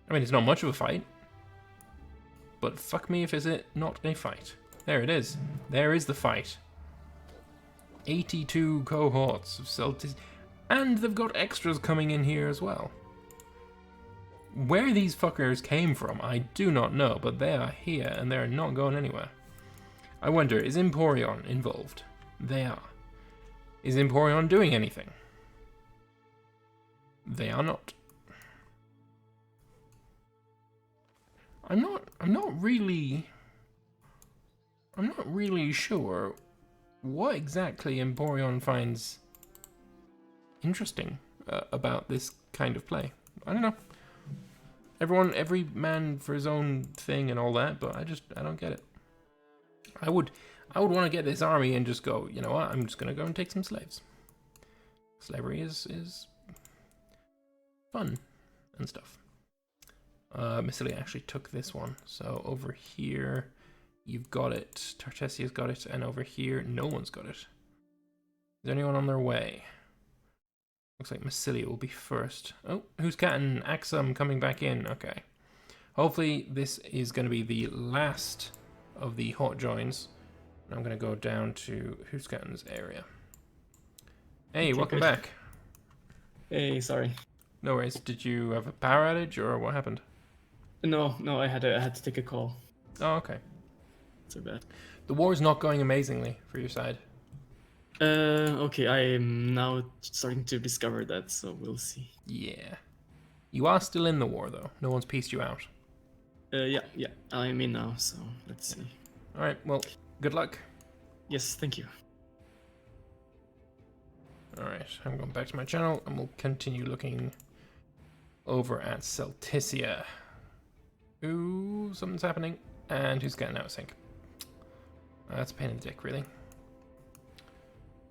I mean, it's not much of a fight. But fuck me if is it not a fight. There it is. There is the fight. 82 cohorts of Celtics. And they've got extras coming in here as well. Where these fuckers came from, I do not know, but they are here and they're not going anywhere. I wonder, is Emporion involved? They are. Is Emporion doing anything? They are not. I'm not really sure what exactly Emporion finds interesting about this kind of play. I don't know. Every man for his own thing and all that, but I don't get it. I would want to get this army and just go, you know what, I'm just gonna go and take some slaves. Slavery is fun and stuff. Massilia actually took this one, so over here you've got it, Tartessia's got it, and over here no one's got it. Is there anyone on their way? Looks like Massilia will be first. Oh, who's catting? Axum coming back in. Okay. Hopefully this is going to be the last of the hot joins. I'm going to go down to Huskatten's area. Hey, okay, welcome back. Hey, sorry. No worries. Did you have a power outage or what happened? No, I had to take a call. Oh, okay. So bad. The war is not going amazingly for your side. Okay, I am now starting to discover that, so we'll see. Yeah. You are still in the war, though. No one's pieced you out. Yeah, I'm in now, so let's see. Alright, well, good luck. Yes, thank you. Alright, I'm going back to my channel, and we'll continue looking over at Celticia. Ooh, something's happening. And who's getting out of sync? That's a pain in the dick, really.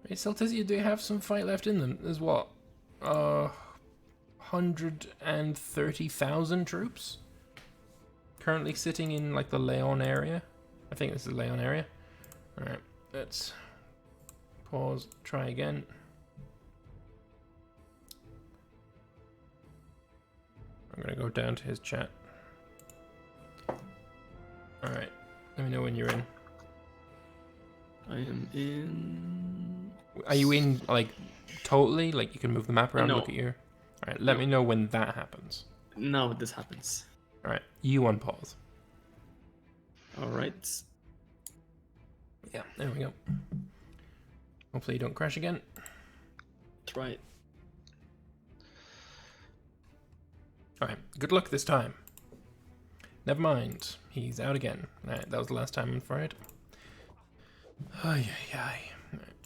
Hey, Celticia, do you have some fight left in them? There's what? 130,000 troops? Currently sitting in, like, the Leon area. I think this is the Leon area. Alright, let's pause, try again. I'm gonna go down to his chat. Alright, let me know when you're in. I am in... Are you in, like, totally? Like, you can move the map around and No. look at your... Alright, let me know when that happens. Now this happens. Alright, you unpause. Alright. Yeah, there we go. Hopefully you don't crash again. Try it. Alright, good luck this time. Never mind, he's out again. Alright, that was the last time, I'm afraid. Ay. Alright,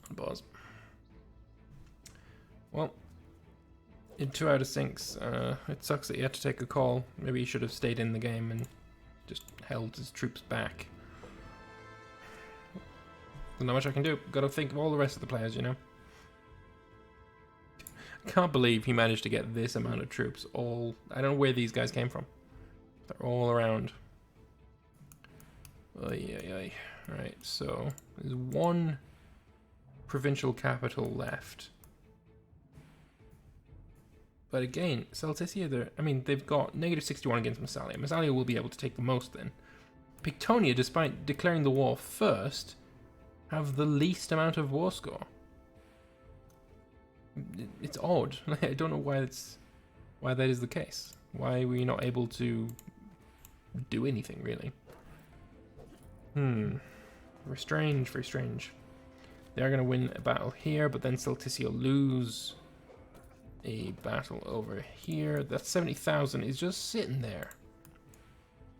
unpause. Well, in 2 out of syncs, it sucks that you had to take a call. Maybe he should have stayed in the game and just held his troops back. There's not much I can do. Gotta think of all the rest of the players, you know? I can't believe he managed to get this amount of troops all... I don't know where these guys came from. They're all around. Ay. Alright, so there's one provincial capital left. But again, Celticia, they've got -61 against Massalia. Massalia will be able to take the most then. Pictonia, despite declaring the war first, have the least amount of war score. It's odd. I don't know why that is the case. Why are we not able to do anything, really? Very strange, very strange. They are going to win a battle here, but then Celticia will lose a battle over here. That 70,000 is just sitting there.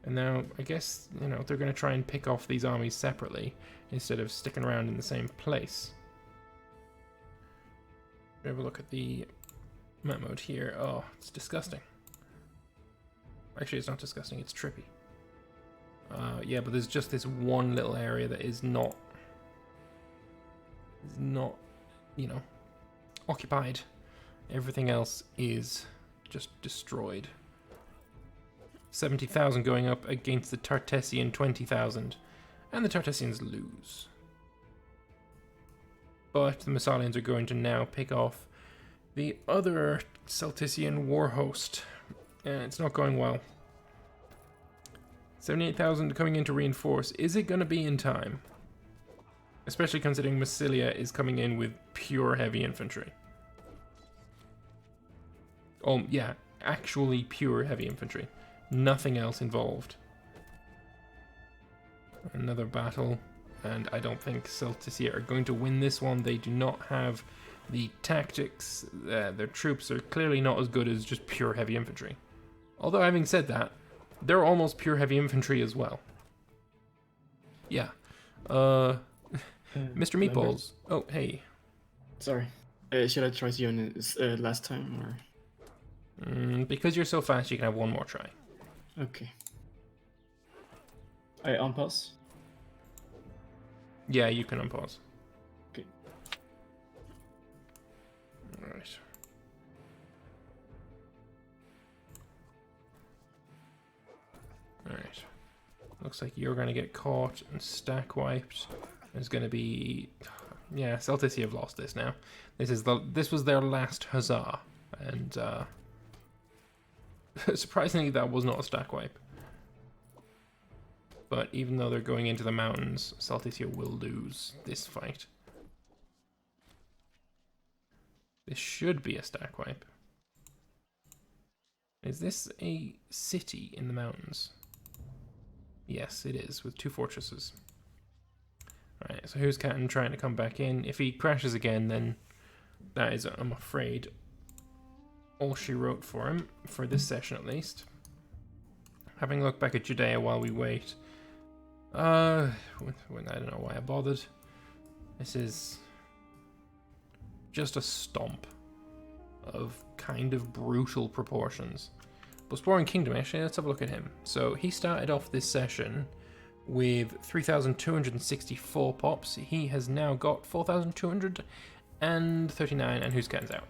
And now, I guess, you know, they're going to try and pick off these armies separately instead of sticking around in the same place. Have a look at the map mode here. Oh, it's disgusting. Actually, it's not disgusting, it's trippy. Yeah, but there's just this one little area that is not, you know, occupied. Everything else is just destroyed. 70,000 going up against the Tartessian 20,000, and the Tartessians lose. But the Massalians are going to now pick off the other Celtician war host, and it's not going well. 78,000 coming in to reinforce. Is it going to be in time? Especially considering Massilia is coming in with pure heavy infantry. Oh, yeah, actually pure heavy infantry. Nothing else involved. Another battle, and I don't think Celticia are going to win this one. They do not have the tactics. Their troops are clearly not as good as just pure heavy infantry. Although, having said that, they're almost pure heavy infantry as well. Yeah. Mr. Meatballs. Oh, hey. Sorry. Should I try to join last time, or? Because you're so fast, you can have one more try. Okay. I unpause? Yeah, you can unpause. Okay. Alright. Alright. Looks like you're going to get caught and stack wiped. There's going to be... Yeah, Celtici have lost this now. This was their last huzzah. And, surprisingly, that was not a stack wipe. But even though they're going into the mountains, Celticia will lose this fight. This should be a stack wipe. Is this a city in the mountains? Yes, it is, with 2 fortresses. Alright, so here's Catton trying to come back in. If he crashes again, then that is, I'm afraid, all she wrote for him, for this session at least. Having a look back at Judea while we wait. I don't know why I bothered. This is just a stomp of kind of brutal proportions. Bosporan Kingdom, actually, let's have a look at him. So he started off this session with 3,264 pops. He has now got 4,239, and who's Ken's out.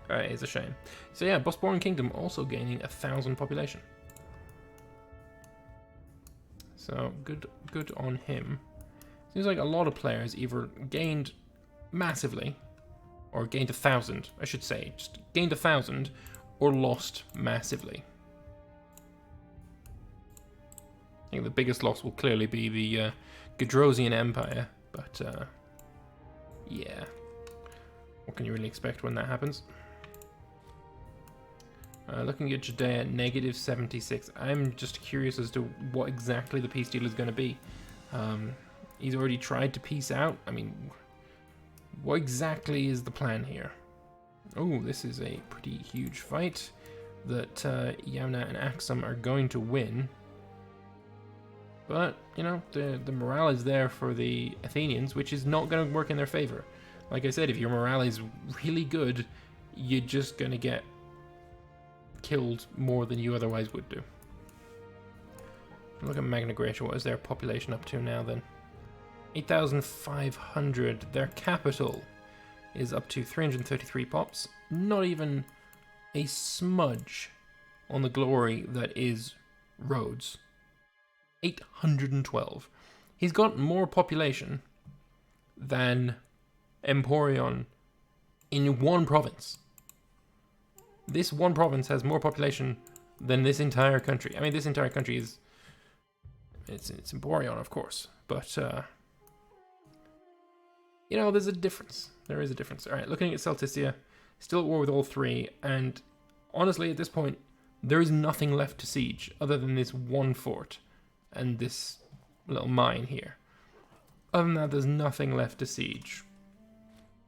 That is a shame. So yeah, Bosporan Kingdom also gaining 1,000 population. So good on him. Seems like a lot of players either gained massively, or gained 1,000, I should say, just gained 1,000, or lost massively. I think the biggest loss will clearly be the Gadrosian Empire, but yeah, what can you really expect when that happens? Looking at Judea, negative 76. I'm just curious as to what exactly the peace deal is going to be. He's already tried to peace out. I mean, what exactly is the plan here? Oh, this is a pretty huge fight that Yamna and Axum are going to win. But, you know, the morale is there for the Athenians, which is not going to work in their favor. Like I said, if your morale is really good, you're just going to get killed more than you otherwise would do. Look at Magna Graecia. What is their population up to now then? 8,500. Their capital is up to 333 pops. Not even a smudge on the glory that is Rhodes. 812. He's got more population than Emporion in one province. This one province has more population than this entire country. I mean, this entire country is... It's Emporion, of course. But, you know, there's a difference. There is a difference. Alright, looking at Celticia. Still at war with all 3. And, honestly, at this point, there is nothing left to siege other than this one fort. And this little mine here. Other than that, there's nothing left to siege.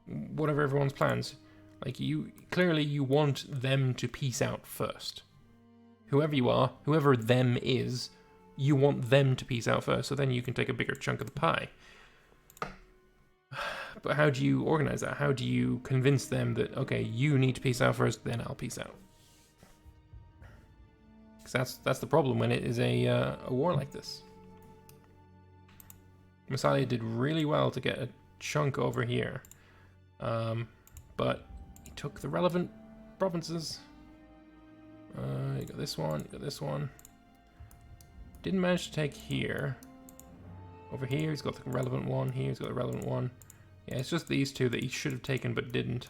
Whatever everyone's plans... Like, clearly you want them to peace out first. Whoever you are, whoever them is, you want them to peace out first, so then you can take a bigger chunk of the pie. But how do you organize that? How do you convince them that, okay, you need to peace out first, then I'll peace out? Because that's the problem when it is a war like this. Massalia did really well to get a chunk over here. But... took the relevant provinces. You got this one, you got this one. Didn't manage to take here. Over here, he's got the relevant one. Here, he's got the relevant one. Yeah, it's just these two that he should have taken but didn't.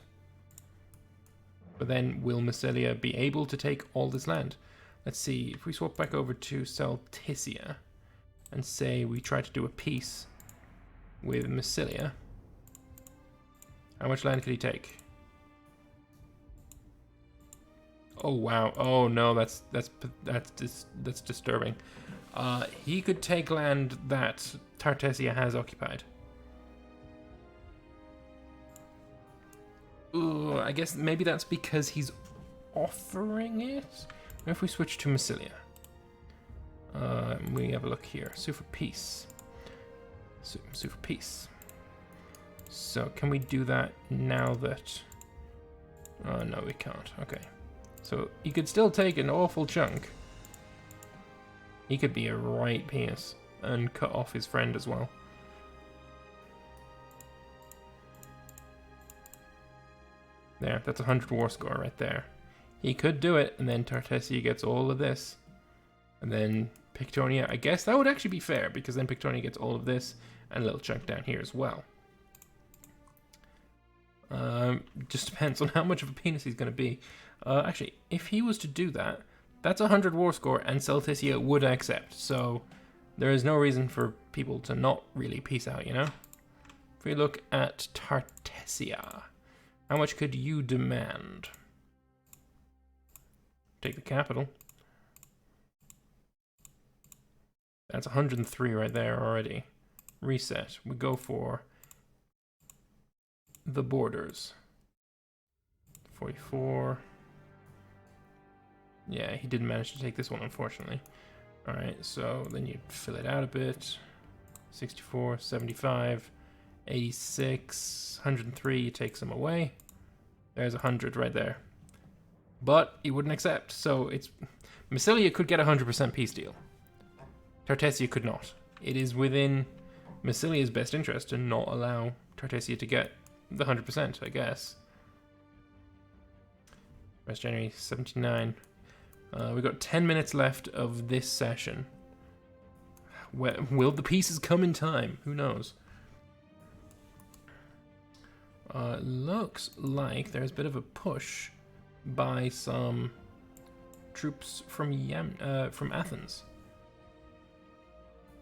But then, will Massilia be able to take all this land? Let's see, if we swap back over to Celticia and say we try to do a peace with Massilia, how much land could he take? Oh wow! Oh no, that's disturbing. He could take land that Tartessia has occupied. Ooh, I guess maybe that's because he's offering it. What if we switch to Massilia? We have a look here. Sue for peace. Sue for peace. So can we do that now that... no, we can't. Okay. So he could still take an awful chunk. He could be a right penis and cut off his friend as well. There, that's 100 war score right there. He could do it, and then Tartessia gets all of this. And then Pictonia, I guess that would actually be fair, because then Pictonia gets all of this, and a little chunk down here as well. Just depends on how much of a penis he's going to be. Actually, if he was to do that, that's 100 war score, and Celticia would accept. So there is no reason for people to not really peace out, you know? If we look at Tartessia, how much could you demand? Take the capital. That's 103 right there already. Reset. We go for the borders. 44. Yeah, he didn't manage to take this one, unfortunately. Alright, so then you fill it out a bit. 64, 75, 86, 103, you take some away. There's 100 right there. But he wouldn't accept, so it's... Massilia could get a 100% peace deal. Tartessia could not. It is within Massilia's best interest to not allow Tartessia to get the 100%, I guess. Rest January 79. We've got 10 minutes left of this session. Will the pieces come in time? Who knows? Looks like there's a bit of a push by some troops from Athens.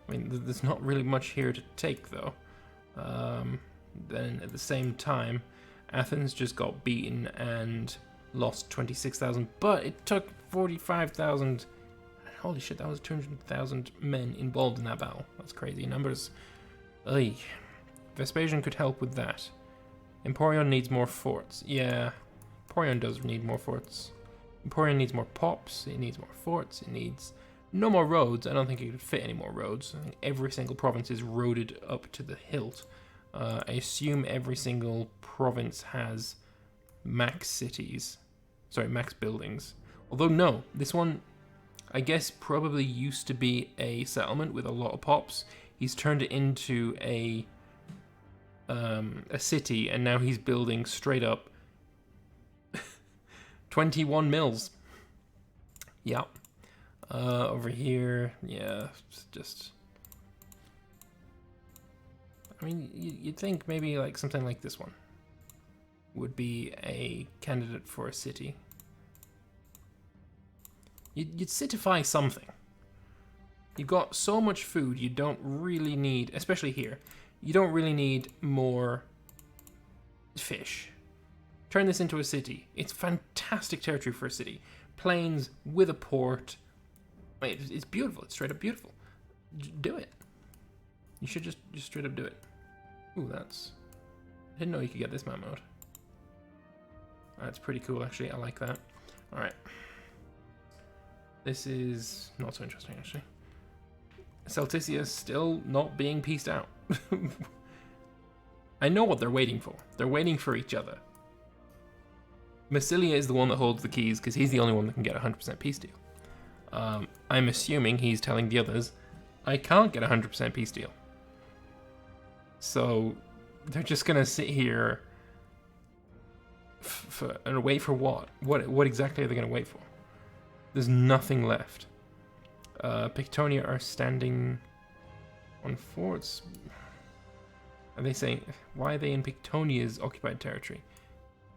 I mean, there's not really much here to take, though. Then at the same time, Athens just got beaten and lost 26,000, but it took 45,000. Holy shit, that was 200,000 men involved in that battle. That's crazy numbers. Ugh. Vespasian could help with that. Emporion needs more forts. Yeah, Emporion does need more forts. Emporion needs more pops, it needs more forts, it needs no more roads. I don't think it could fit any more roads. I think every single province is roaded up to the hilt. I assume every single province has max cities. Sorry, max buildings. Although no, this one, I guess, probably used to be a settlement with a lot of pops. He's turned it into a city, and now he's building straight up 21 mills. Yeah. Over here, yeah, just... I mean, you'd think maybe like something like this one would be a candidate for a city. You'd citify something. You've got so much food, you don't really need, especially here, you don't really need more fish. Turn this into a city. It's fantastic territory for a city. Plains with a port. Wait, it's beautiful. It's straight up beautiful. Do it. You should just straight up do it. Ooh, that's... I didn't know you could get this map mode. That's pretty cool, actually. I like that. Alright. This is not so interesting, actually. Celticia is still not being pieced out. I know what they're waiting for. They're waiting for each other. Massilia is the one that holds the keys because he's the only one that can get a 100% peace deal. I'm assuming he's telling the others, I can't get a 100% peace deal. So they're just going to sit here and wait for what? What exactly are they going to wait for? There's nothing left. Pictonia are standing on forts. Are they saying, why are they in Pictonia's occupied territory?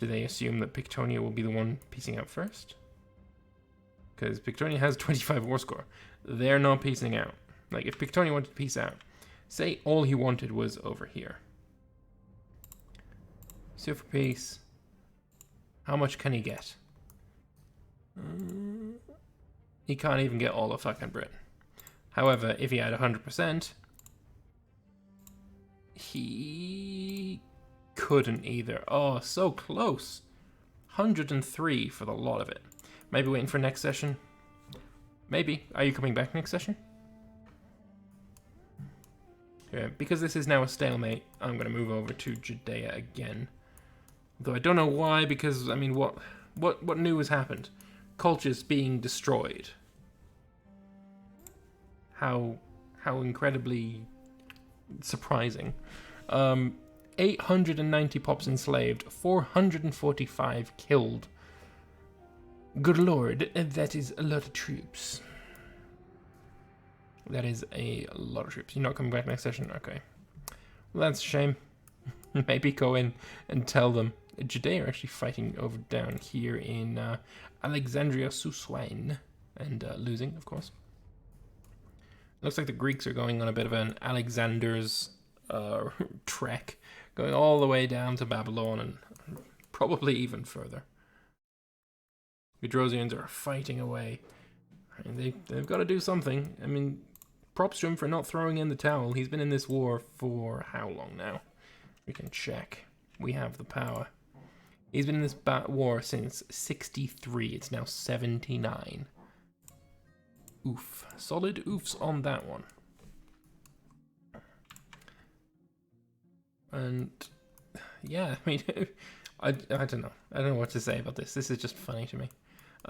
Do they assume that Pictonia will be the one piecing out first? because Pictonia has 25 war score. They're not piecing out. Like, if Pictonia wanted to piece out, say all he wanted was over here. Sue for peace. How much can he get? He can't even get all of fucking Britain. However, if he had 100%, he couldn't either. Oh, so close. 103 for the lot of it. Maybe waiting for next session. Maybe. Are you coming back next session? Yeah, because this is now a stalemate, I'm going to move over to Judea again. Though I don't know why, because, I mean, what new has happened? Cultures being destroyed. How incredibly surprising. 890 pops enslaved, 445 killed. Good lord, that is a lot of troops. That is a lot of troops. You're not coming back next session? Okay. Well, that's a shame. Maybe go in and tell them. Judea are actually fighting over down here in Alexandria Suswain. And losing, of course. Looks like the Greeks are going on a bit of an Alexander's trek. Going all the way down to Babylon and probably even further. Eudrosians are fighting away. And they've got to do something. I mean, props to him for not throwing in the towel. He's been in this war for how long now? We can check. We have the power. He's been in this war since 63. It's now 79. Oof. Solid oofs on that one. And yeah, I mean, I don't know. I don't know what to say about this. This is just funny to me.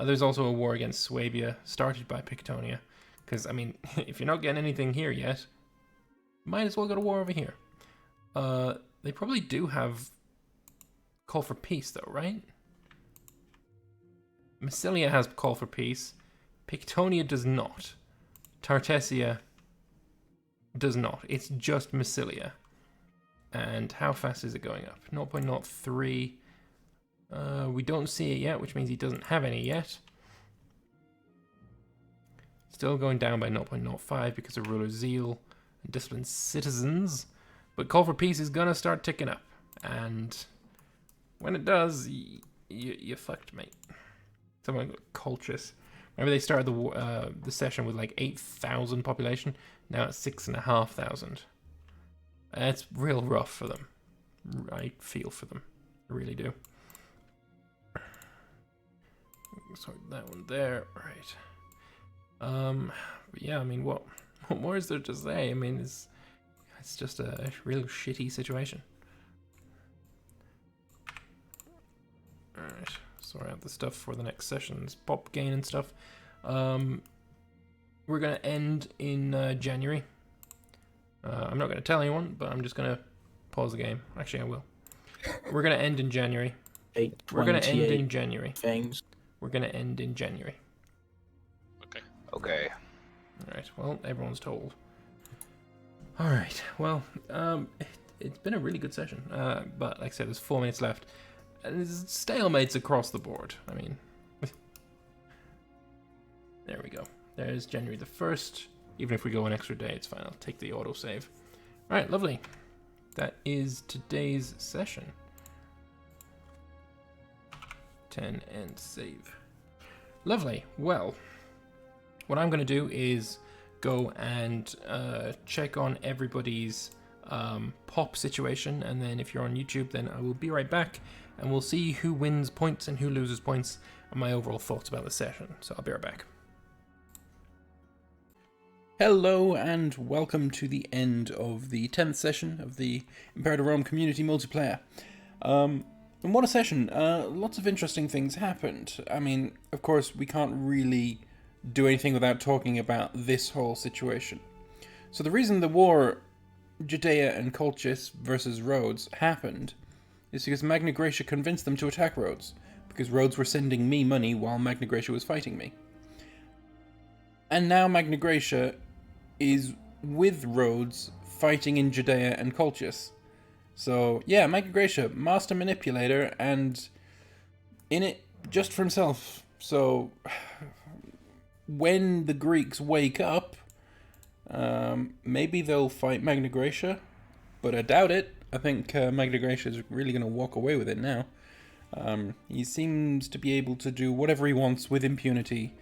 There's also a war against Swabia, started by Pictonia. Because, I mean, if you're not getting anything here yet, might as well go to war over here. They probably do have call for peace, though, right? Massilia has call for peace. Pictonia does not. Tartessia does not. It's just Massilia. And how fast is it going up? 0.03. We don't see it yet, which means he doesn't have any yet. Still going down by 0.05 because of ruler zeal and disciplined citizens. But call for peace is gonna start ticking up. And when it does, you fucked, mate. Someone got cultists. Remember they started the session with like 8,000 population. Now it's 6,500. It's real rough for them. I feel for them. I really do. Sort that one there. Right. But yeah, I mean, what more is there to say? I mean, it's just a real shitty situation. Alright. Sort out the stuff for the next sessions. Pop gain and stuff. We're going to end in January. I'm not going to tell anyone, but I'm just going to pause the game. Actually, I will. We're going to end in January. We're going to end in January. Things. We're going to end in January. Okay. Alright, well, everyone's told. Alright, well, it's been a really good session. But, like I said, there's 4 minutes left. And there's stalemates across the board. I mean... There we go. There's January the 1st. Even if we go an extra day, it's fine. I'll take the autosave. Alright, lovely. That is today's session. 10 and save. Lovely. Well, what I'm going to do is go and check on everybody's pop situation, and then if you're on YouTube, then I will be right back, and we'll see who wins points and who loses points, and my overall thoughts about the session. So I'll be right back. Hello and welcome to the end of the 10th session of the Imperator Rome community multiplayer. And what a session. Lots of interesting things happened. I mean, of course, we can't really do anything without talking about this whole situation. So the reason the war, Judea and Colchis versus Rhodes, happened is because Magna Graecia convinced them to attack Rhodes, because Rhodes were sending me money while Magna Graecia was fighting me. And now Magna Graecia is with Rhodes fighting in Judea and Colchis. So, yeah, Magna Graecia, master manipulator, and in it just for himself. So, when the Greeks wake up, maybe they'll fight Magna Graecia, but I doubt it. I think Magna Graecia is really going to walk away with it now. He seems to be able to do whatever he wants with impunity.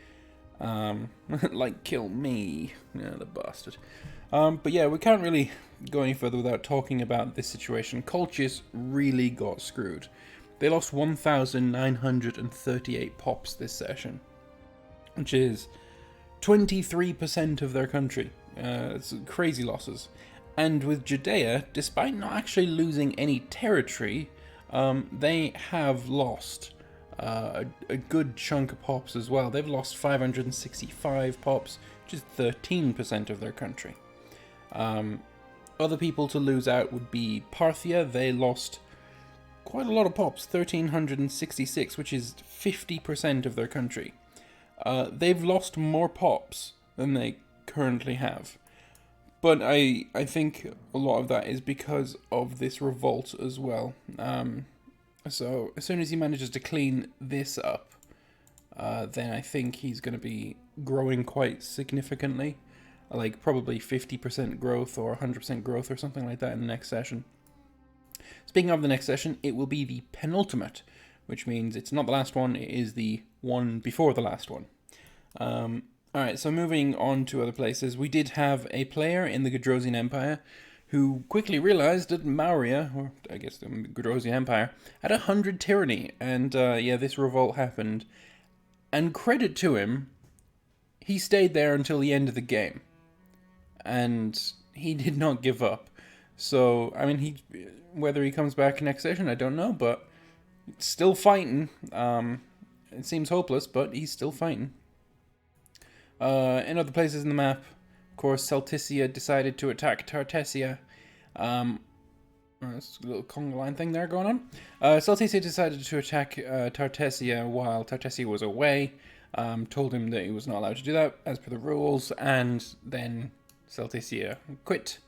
Like, kill me. Yeah, the bastard. But yeah, we can't really go any further without talking about this situation. Colchis really got screwed. They lost 1,938 pops this session, which is 23% of their country. It's crazy losses. And with Judea, despite not actually losing any territory, they have lost a good chunk of pops as well. They've lost 565 pops, which is 13% of their country. Other people to lose out would be Parthia. They lost quite a lot of pops, 1,366, which is 50% of their country. They've lost more pops than they currently have. But I think a lot of that is because of this revolt as well. So as soon as he manages to clean this up, then I think he's going to be growing quite significantly. Like probably 50% growth or 100% growth or something like that in the next session. Speaking of the next session, it will be the penultimate, which means it's not the last one, it is the one before the last one. Alright, so moving on to other places, we did have a player in the Gedrosian Empire who quickly realized that Mauria, or I guess the Gedrosian Empire, had 100 tyranny, and yeah, this revolt happened. And credit to him, he stayed there until the end of the game, and he did not give up. So, I mean, whether he comes back next session, I don't know, but still fighting. It seems hopeless, but he's still fighting. In other places in the map, of course, Celticia decided to attack Tartessia. There's a little conga line thing there going on. Celticia decided to attack Tartessia while Tartessia was away. Told him that he was not allowed to do that as per the rules, and then Celticia quit.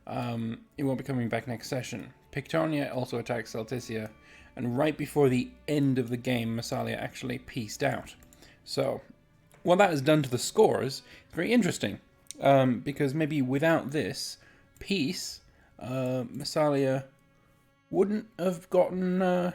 He won't be coming back next session. Pictonia also attacked Celticia, and right before the end of the game, Massalia actually peaced out. So, what that has done to the scores is very interesting, because maybe without this peace, Massalia wouldn't have gotten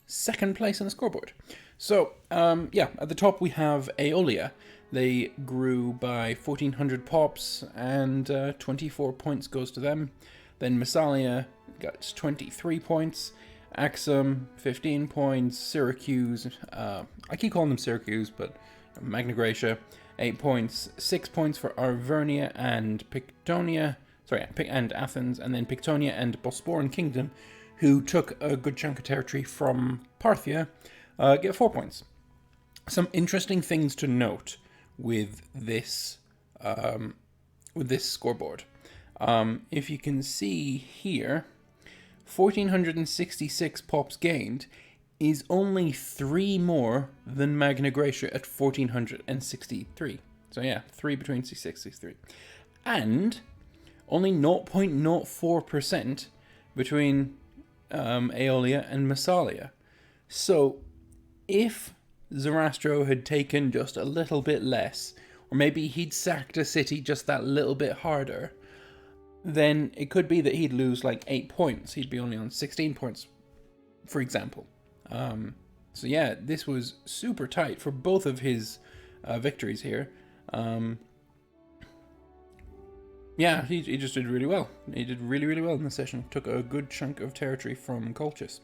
second place on the scoreboard. So, yeah, at the top we have Aeolia. They grew by 1,400 pops, and 24 points goes to them. Then Massalia got 23 points. Axum, 15 points. Syracuse, I keep calling them Syracuse, but Magna Graecia, 8 points. 6 points for Arvernia and Pictonia, and Athens, and then Pictonia and Bosporan Kingdom, who took a good chunk of territory from Parthia, get 4 points. Some interesting things to note with this scoreboard. If you can see here, 1,466 pops gained is only 3 more than Magna Graecia at 1,463. So yeah, 3 between 66 and 63. And only 0.04% between Aeolia and Massalia. So if Zoroastro had taken just a little bit less, or maybe he'd sacked a city just that little bit harder, then it could be that he'd lose like 8 points. He'd be only on 16 points, for example. So yeah, this was super tight for both of his victories here. Yeah, he just did really well. He did really, really well in the session. Took a good chunk of territory from Colchis.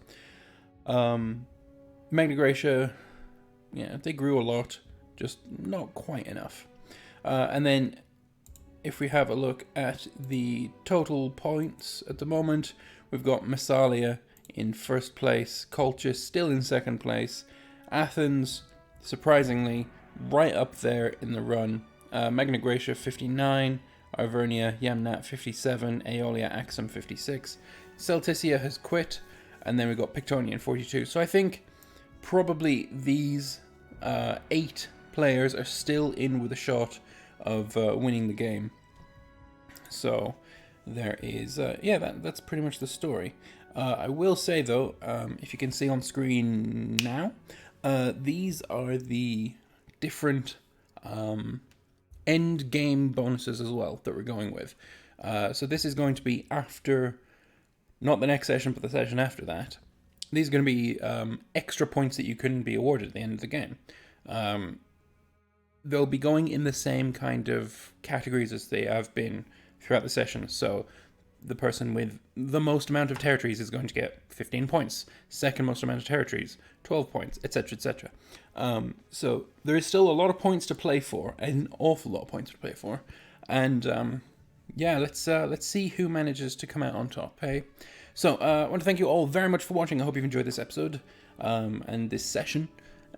Magna Graecia, yeah, they grew a lot, just not quite enough. And then if we have a look at the total points at the moment, we've got Massalia in first place, Colchis still in second place, Athens, surprisingly, right up there in the run, Magna Graecia 59, Arvernia, Yamnat 57, Aeolia, Axum 56, Celticia has quit, and then we've got Pictonia in 42. So I think probably these 8 players are still in with a shot of winning the game. So there is, yeah, that's pretty much the story. I will say though, if you can see on screen now, these are the different end game bonuses as well that we're going with. So this is going to be after, not the next session, but the session after that. These are going to be extra points that you couldn't be awarded at the end of the game. They'll be going in the same kind of categories as they have been throughout the session. So the person with the most amount of territories is going to get 15 points. Second most amount of territories, 12 points, etc., etc. So there is still a lot of points to play for, an awful lot of points to play for. And yeah, let's see who manages to come out on top, hey? So I want to thank you all very much for watching. I hope you've enjoyed this episode and this session.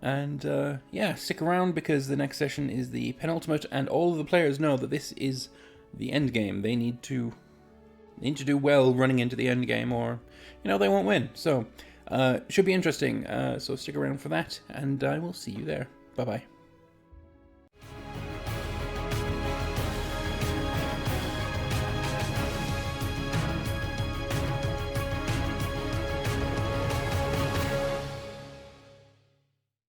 And yeah, stick around because the next session is the penultimate, and all of the players know that this is the end game. They need to do well running into the end game, or they won't win. So should be interesting. So stick around for that, and I will see you there. Bye bye.